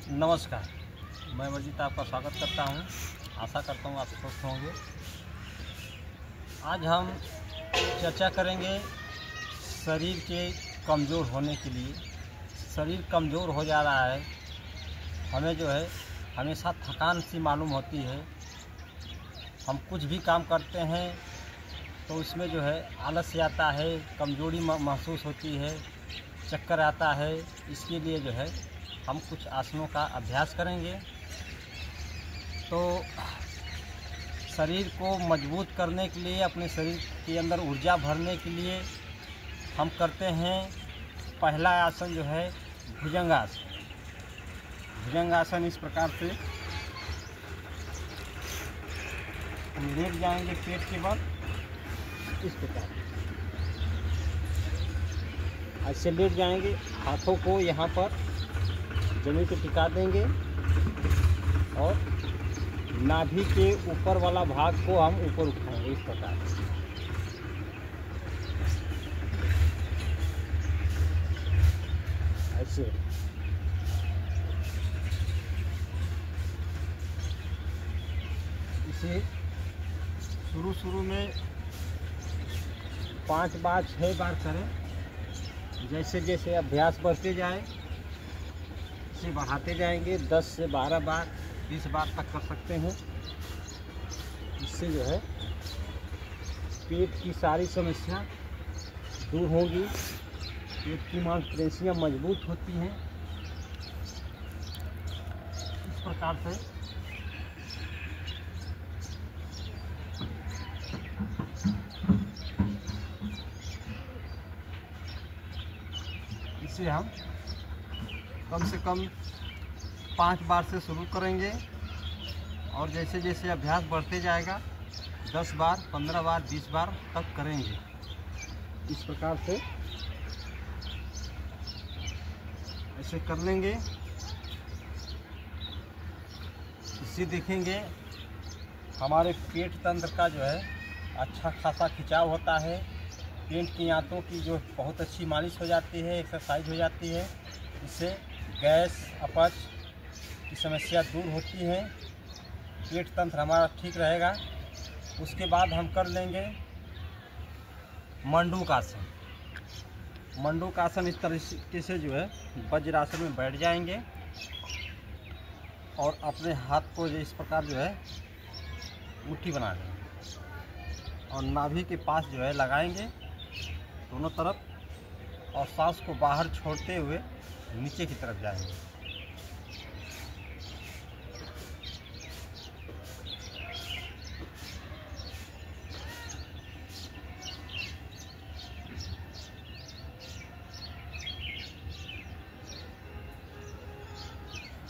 नमस्कार, मैं अमरजीत आपका स्वागत करता हूं। आशा करता हूं आप स्वस्थ होंगे। आज हम चर्चा करेंगे शरीर के कमज़ोर होने के लिए। शरीर कमज़ोर हो जा रहा है, हमें जो है हमेशा थकान सी मालूम होती है। हम कुछ भी काम करते हैं तो उसमें जो है आलस्य आता है, कमज़ोरी महसूस होती है, चक्कर आता है। इसके लिए जो है हम कुछ आसनों का अभ्यास करेंगे। तो शरीर को मजबूत करने के लिए, अपने शरीर के अंदर ऊर्जा भरने के लिए हम करते हैं पहला आसन जो है भुजंगासन। भुजंगासन इस प्रकार से हम लेट जाएंगे पेट के बल, इस प्रकार ऐसे लेट जाएंगे। हाथों को यहाँ पर जमीन पे टिका देंगे और नाभि के ऊपर वाला भाग को हम ऊपर उठाएंगे इस प्रकार। ऐसे इसे शुरू में 5 बार 6 बार करें। जैसे जैसे अभ्यास बढ़ते जाए इसे बढ़ाते जाएंगे। 10 से 12 बार 20 बार तक कर सकते हैं। इससे जो है पेट की सारी समस्या दूर होगी, पेट की मांसपेशियां मजबूत होती हैं। इस प्रकार से इसे हम कम से कम 5 बार से शुरू करेंगे और जैसे जैसे अभ्यास बढ़ते जाएगा 10 बार 15 बार 20 बार तक करेंगे। इस प्रकार से ऐसे कर लेंगे। इससे देखेंगे हमारे पेट तंत्र का जो है अच्छा खासा खिंचाव होता है। पेट की आंतों की जो बहुत अच्छी मालिश हो जाती है, एक्सरसाइज हो जाती है। इससे गैस अपच की समस्या दूर होती है, पेट तंत्र हमारा ठीक रहेगा। उसके बाद हम कर लेंगे मंडूकासन। मंडूकासन इस तरीके से जो है वज्रासन में बैठ जाएंगे और अपने हाथ को इस प्रकार जो है मुट्ठी बना देंगे और नाभि के पास जो है लगाएंगे दोनों तरफ और सांस को बाहर छोड़ते हुए नीचे की तरफ जाएंगे।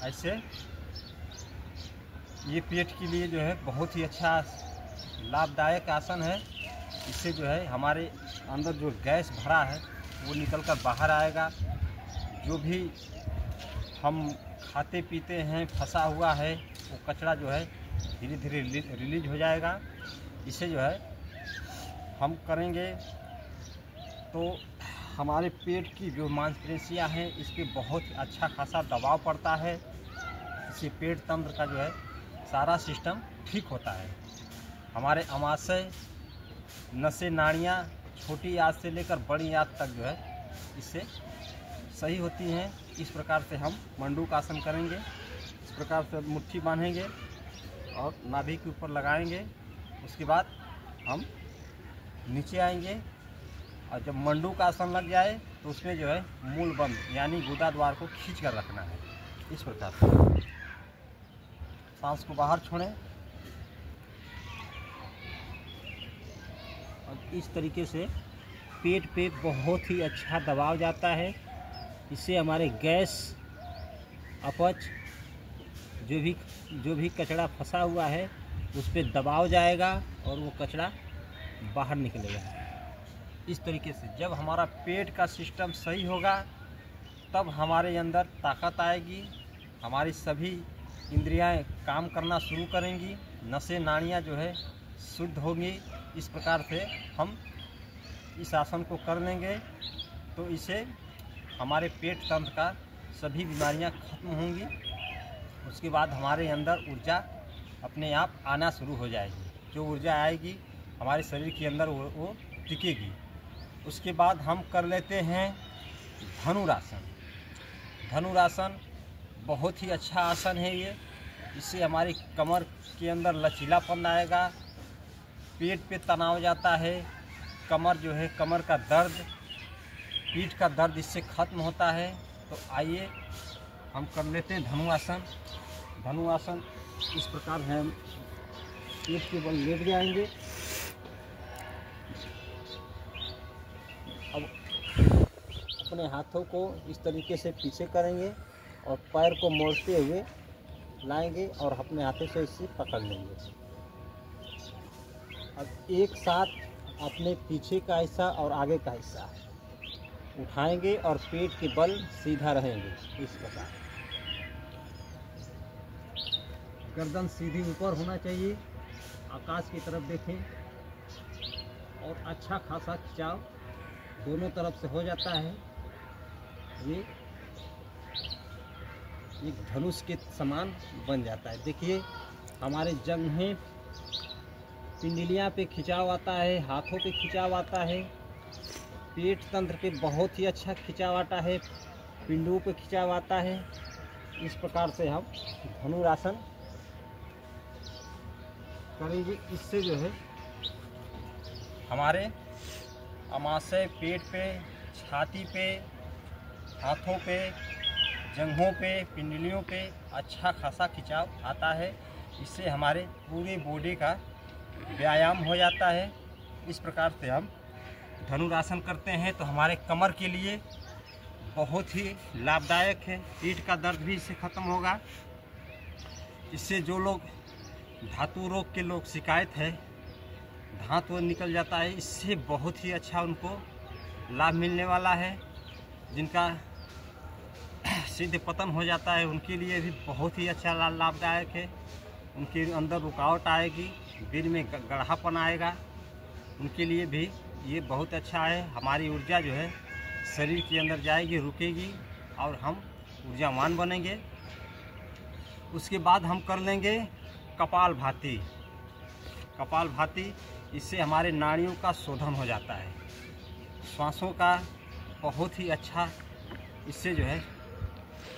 ऐसे ये पेट के लिए जो है बहुत ही अच्छा लाभदायक आसन है। इससे जो है हमारे अंदर जो गैस भरा है वो निकलकर बाहर आएगा। जो भी हम खाते पीते हैं फंसा हुआ है वो कचरा जो है धीरे धीरे रिलीज हो जाएगा। इसे जो है हम करेंगे तो हमारे पेट की जो मांसपेशियां हैं इस पर बहुत अच्छा खासा दबाव पड़ता है। इससे पेट तंत्र का जो है सारा सिस्टम ठीक होता है। हमारे अमाशय नसें नाड़ियाँ छोटी आंत से लेकर बड़ी आंत तक जो है इससे सही होती हैं। इस प्रकार से हम मंडूकासन करेंगे। इस प्रकार से मुट्ठी बांधेंगे और नाभि के ऊपर लगाएंगे। उसके बाद हम नीचे आएंगे और जब मंडूकासन लग जाए तो उसमें जो है मूल बंद यानी गुदा द्वार को खींच कर रखना है। इस प्रकार से सांस को बाहर छोड़ें और इस तरीके से पेट पे बहुत ही अच्छा दबाव जाता है। इससे हमारे गैस अपच जो भी कचरा फंसा हुआ है उस पर दबाव जाएगा और वो कचरा बाहर निकलेगा। इस तरीके से जब हमारा पेट का सिस्टम सही होगा तब हमारे अंदर ताकत आएगी, हमारी सभी इंद्रियां काम करना शुरू करेंगी, नसें नाड़ियाँ जो है शुद्ध होंगी। इस प्रकार से हम इस आसन को कर लेंगे तो इसे हमारे पेट तंत्र का सभी बीमारियां खत्म होंगी उसके बाद हमारे अंदर ऊर्जा अपने आप आना शुरू हो जाएगी। जो ऊर्जा आएगी हमारे शरीर के अंदर वो टिकेगी। उसके बाद हम कर लेते हैं धनुरासन। धनुरासन बहुत ही अच्छा आसन है ये। इससे हमारी कमर के अंदर लचीलापन आएगा, पेट पे तनाव जाता है, कमर जो है कमर का दर्द, पीठ का दर्द इससे खत्म होता है। तो आइए हम कर लेते हैं धनुरासन। धनुरासन इस प्रकार हम पेट के बल लेट जाएंगे। अब अपने हाथों को इस तरीके से पीछे करेंगे और पैर को मोड़ते हुए लाएंगे और अपने हाथों से इसे पकड़ लेंगे। अब एक साथ अपने पीछे का हिस्सा और आगे का हिस्सा उठाएंगे और पेट के बल सीधा रहेंगे। इस प्रकार गर्दन सीधी ऊपर होना चाहिए, आकाश की तरफ देखें और अच्छा खासा खिंचाव दोनों तरफ से हो जाता है। ये एक धनुष के समान बन जाता है। देखिए हमारे जंघें पिंडलियाँ पे खिंचाव आता है, हाथों पे खिंचाव आता है, पेट तंत्र पे बहुत ही अच्छा खिंचाव आता है, पिंडों पे खिंचाव आता है। इस प्रकार से हम धनुरासन करेंगे। इससे जो है हमारे अमाशय पेट पे, छाती पे, हाथों पे, जंघों पे, पिंडलियों पे अच्छा खासा खिंचाव आता है। इससे हमारे पूरी बॉडी का व्यायाम हो जाता है। इस प्रकार से हम धनुरासन करते हैं तो हमारे कमर के लिए बहुत ही लाभदायक है। पीठ का दर्द भी इससे ख़त्म होगा। इससे जो लोग धातु रोग के लोग शिकायत है, दांत वो निकल जाता है, इससे बहुत ही अच्छा उनको लाभ मिलने वाला है। जिनका सिद्ध पतन हो जाता है उनके लिए भी बहुत ही अच्छा लाभदायक है। उनके अंदर रुकावट आएगी, दिल में गढ़ापन आएगा, उनके लिए भी ये बहुत अच्छा है। हमारी ऊर्जा जो है शरीर के अंदर जाएगी, रुकेगी और हम ऊर्जावान बनेंगे। उसके बाद हम कर लेंगे कपालभाति। कपालभाति इससे हमारे नाड़ियों का शोधन हो जाता है, श्वासों का बहुत ही अच्छा इससे जो है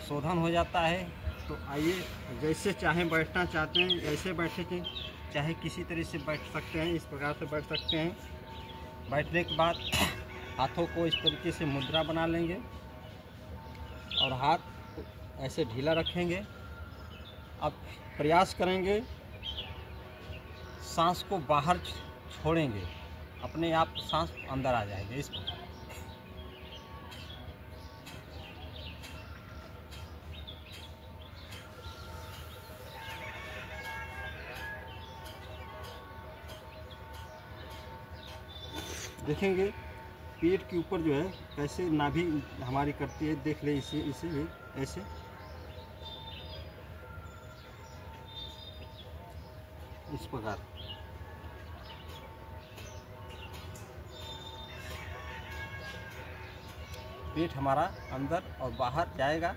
शोधन हो जाता है। तो आइए जैसे चाहे बैठना चाहते हैं ऐसे बैठे कि चाहे किसी तरह से बैठ सकते हैं, इस प्रकार से बैठ सकते हैं। बैठने के बाद हाथों को इस तरीके से मुद्रा बना लेंगे और हाथ ऐसे ढीला रखेंगे। अब प्रयास करेंगे सांस को बाहर छोड़ेंगे, अपने आप सांस अंदर आ जाएगी। इस प्रकार देखेंगे पेट के ऊपर जो है कैसे नाभि हमारी करती है। देख ले इसे भी ऐसे इस प्रकार पेट हमारा अंदर और बाहर जाएगा।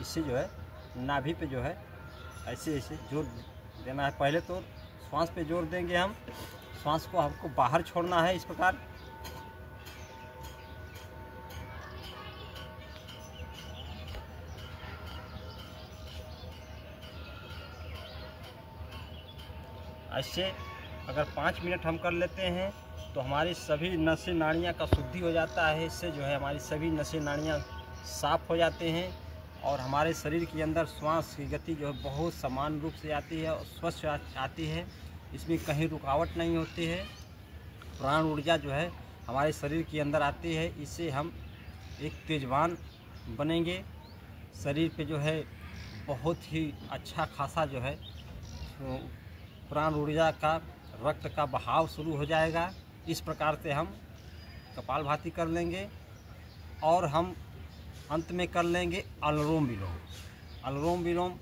इससे जो है नाभि पे जो है ऐसे ऐसे जोर देना है। पहले तो श्वास पे जोर देंगे हम, श्वास को हमको बाहर छोड़ना है। इस प्रकार ऐसे अगर 5 मिनट हम कर लेते हैं तो हमारी सभी नसें नाड़ियाँ का शुद्धि हो जाता है। इससे जो है हमारी सभी नसें नाड़ियाँ साफ हो जाते हैं और हमारे शरीर के अंदर श्वास की गति जो है बहुत समान रूप से आती है और स्वच्छ आती है। इसमें कहीं रुकावट नहीं होती है। प्राण ऊर्जा जो है हमारे शरीर के अंदर आती है। इससे हम एक तेजवान बनेंगे। शरीर पे जो है बहुत ही अच्छा खासा जो है प्राण ऊर्जा का रक्त का बहाव शुरू हो जाएगा। इस प्रकार से हम कपालभाति कर लेंगे और हम अंत में कर लेंगे अनुलोम विलोम। अनुलोम विलोम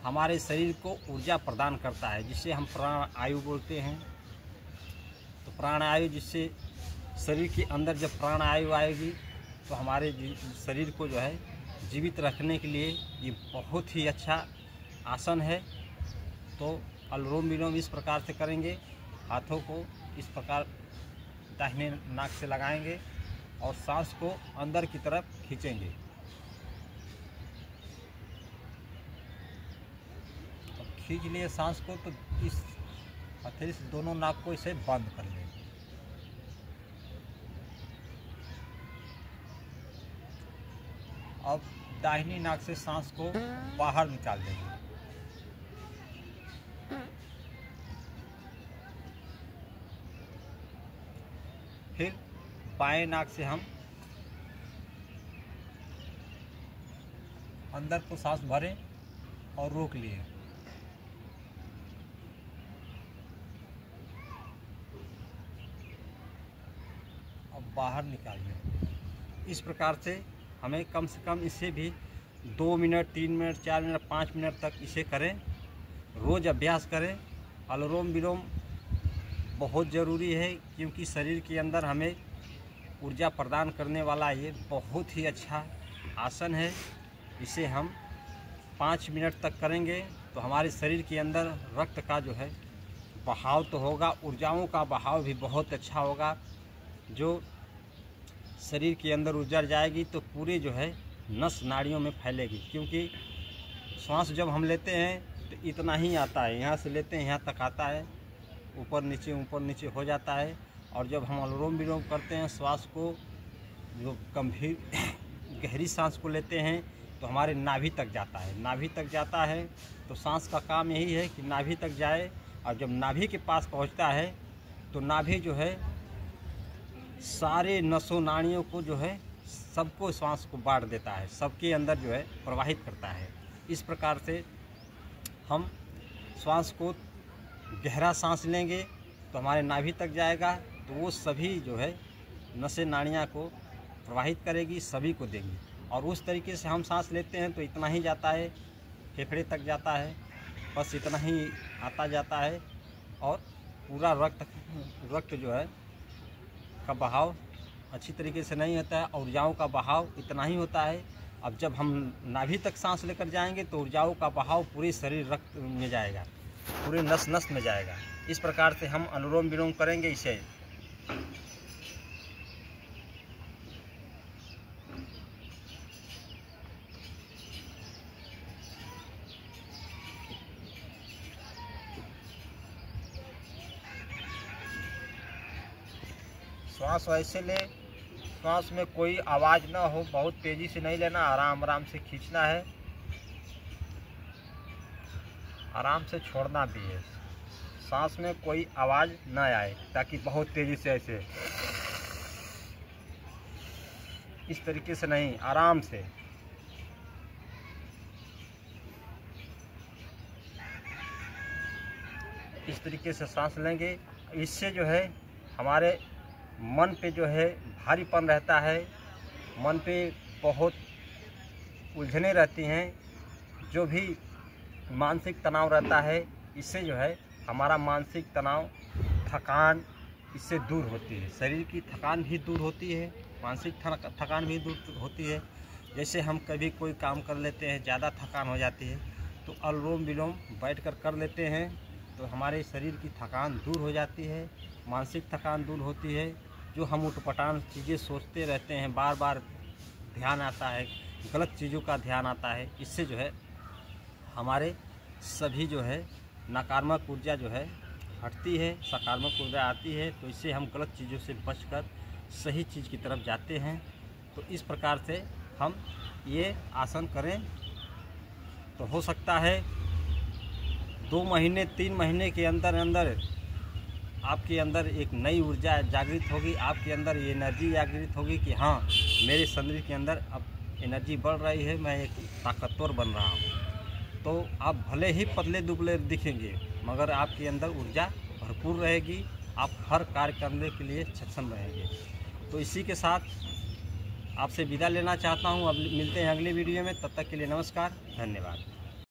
हमारे शरीर को ऊर्जा प्रदान करता है, जिसे हम प्राण आयु बोलते हैं। तो प्राण आयु, जिससे शरीर के अंदर जब प्राण आयु आएगी तो हमारे शरीर को जो है जीवित रखने के लिए ये बहुत ही अच्छा आसन है। तो अनुलोम विलोम इस प्रकार से करेंगे, हाथों को इस प्रकार दाहिने नाक से लगाएंगे और सांस को अंदर की तरफ खींचेंगे। खींच लिए सांस को तो इस हथेली से दोनों नाक को इसे बंद कर लें। अब दाहिनी नाक से सांस को बाहर निकाल देंगे। फिर बाएं नाक से हम अंदर को सांस भरें और रोक लिए। अब बाहर निकाल लें। इस प्रकार से हमें कम से कम इसे भी 2 मिनट, 3 मिनट, 4 मिनट, 5 मिनट तक इसे करें। रोज़ अभ्यास करें। अनुलोम विलोम बहुत ज़रूरी है, क्योंकि शरीर के अंदर हमें ऊर्जा प्रदान करने वाला ये बहुत ही अच्छा आसन है। इसे हम 5 मिनट तक करेंगे तो हमारे शरीर के अंदर रक्त का जो है बहाव तो होगा, ऊर्जाओं का बहाव भी बहुत अच्छा होगा। जो शरीर के अंदर ऊर्जा जाएगी तो पूरे जो है नस नाड़ियों में फैलेगी, क्योंकि श्वास जब हम लेते हैं तो इतना ही आता है, यहाँ से लेते हैं यहाँ तक आता है, ऊपर नीचे हो जाता है। और जब हम अनुलोम विलोम करते हैं, श्वास को जो गंभीर गहरी सांस को लेते हैं तो हमारे नाभि तक जाता है। नाभि तक जाता है तो सांस का काम यही है कि नाभि तक जाए, और जब नाभि के पास पहुंचता है तो नाभि जो है सारे नसों नाड़ियों को जो है सबको श्वास को बांट देता है, सबके अंदर जो है प्रवाहित करता है। इस प्रकार से हम श्वास को गहरा सांस लेंगे तो हमारे नाभि तक जाएगा, तो वो सभी जो है नसें नाड़ियाँ को प्रवाहित करेगी, सभी को देंगी। और उस तरीके से हम सांस लेते हैं तो इतना ही जाता है, फेफड़े तक जाता है, बस इतना ही आता जाता है। और पूरा रक्त जो है का बहाव अच्छी तरीके से नहीं होता है, ऊर्जाओं का बहाव इतना ही होता है। अब जब हम नाभि तक सांस लेकर जाएंगे तो ऊर्जाओं का बहाव पूरे शरीर रक्त में जाएगा, पूरे नस नस में जाएगा। इस प्रकार से हम अनुलोम विलोम करेंगे इसे। श्वास ऐसे ले, श्वास में कोई आवाज़ ना हो, बहुत तेज़ी से नहीं लेना, आराम आराम से खींचना है, आराम से छोड़ना भी है। सांस में कोई आवाज़ ना आए, ताकि बहुत तेज़ी से ऐसे इस तरीके से नहीं, आराम से। इस तरीके से सांस लेंगे। इससे जो है हमारे मन पे जो है भारीपन रहता है, मन पे बहुत उलझने रहती हैं, जो भी मानसिक तनाव रहता है, इससे जो है हमारा मानसिक तनाव, थकान इससे दूर होती है। शरीर की थकान भी दूर होती है, मानसिक थकान भी दूर होती है। जैसे हम कभी कोई काम कर लेते हैं, ज़्यादा थकान हो जाती है, तो अनुलोम विलोम बैठकर कर लेते हैं तो हमारे शरीर की थकान दूर हो जाती है, मानसिक थकान दूर होती है। जो हम उटपटांग चीज़ें सोचते रहते हैं, बार बार ध्यान आता है, गलत चीज़ों का ध्यान आता है, इससे जो है हमारे सभी जो है नकारात्मक ऊर्जा जो है हटती है, सकारात्मक ऊर्जा आती है। तो इससे हम गलत चीज़ों से बचकर सही चीज़ की तरफ जाते हैं। तो इस प्रकार से हम ये आसन करें तो हो सकता है 2 महीने 3 महीने के अंदर अंदर आपके अंदर एक नई ऊर्जा जागृत होगी, आपके अंदर ये एनर्जी जागृत होगी कि हाँ, मेरे शरीर के अंदर अब एनर्जी बढ़ रही है, मैं एक ताकतवर बन रहा हूँ। तो आप भले ही पतले दुबले दिखेंगे, मगर आपके अंदर ऊर्जा भरपूर रहेगी, आप हर कार्य करने के लिए सक्षम रहेंगे। तो इसी के साथ आपसे विदा लेना चाहता हूँ। अब मिलते हैं अगले वीडियो में, तब तक के लिए नमस्कार, धन्यवाद।